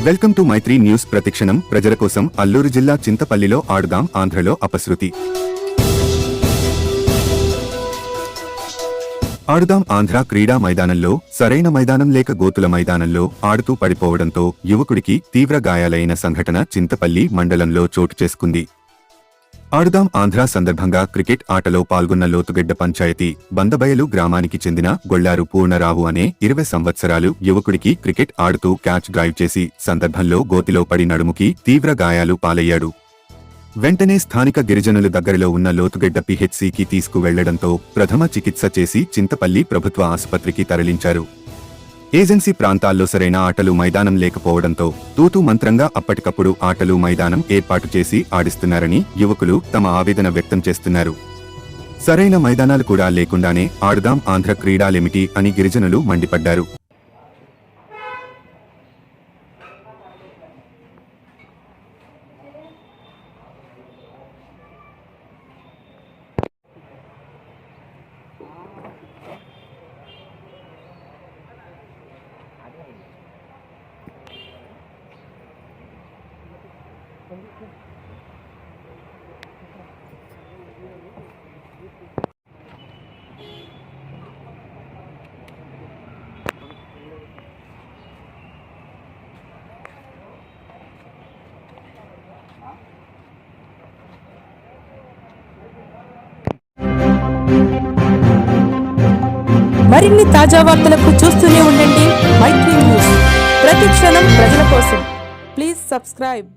Welcome to Mythri news. ప్రతిక్షణం ప్రజల కోసం. అల్లూరు జిల్లా చింతపల్లిలో ఆడుదాం ఆంధ్రలో అపశృతి. ఆడుదాం ఆంధ్ర క్రీడా మైదానంలో సరైన మైదానం లేక గోతుల మైదానంలో ఆడుతూ పడిపోవడంతో యువకుడికి తీవ్ర గాయాలైన సంఘటన చింతపల్లి మండలంలో చోటు చేసుకుంది. ఆడుదాం ఆంధ్ర సందర్భంగా క్రికెట్ ఆటలో పాల్గొన్న లోతుగడ్డ పంచాయతీ బందబయలు గ్రామానికి చెందిన గొళ్లారు పూర్ణరావు అనే 20 సంవత్సరాలు యువకుడికి క్రికెట్ ఆడుతూ క్యాచ్ డ్రైవ్ చేసి సందర్భంలో గోతిలో పడి నడుముకి తీవ్ర గాయాలు పాలయ్యాడు. వెంటనే స్థానిక గిరిజనుల దగ్గరలో ఉన్న లోతుగడ్డ పిహెచ్సికి తీసుకువెళ్లడంతో ప్రథమ చికిత్స చేసి చింతపల్లి ప్రభుత్వ ఆసుపత్రికి తరలించారు. ఏజెన్సీ ప్రాంతాల్లో సరైన ఆటలు మైదానం లేకపోవడంతో తూతూ మంత్రంగా అప్పటికప్పుడు ఆటలు మైదానం ఏర్పాటు చేసి ఆడిస్తున్నారని యువకులు తమ ఆవేదన వ్యక్తం చేస్తున్నారు. సరైన మైదానాలు కూడా లేకుండానే ఆడుదాం ఆంధ్ర క్రీడాలేమిటి అని గిరిజనులు మండిపడ్డారు. మరిన్ని తాజా వార్తలకు చూస్తూనే ఉండండి మైత్రి న్యూస్. ప్రతిక్షణం ప్రజల కోసం. Please subscribe.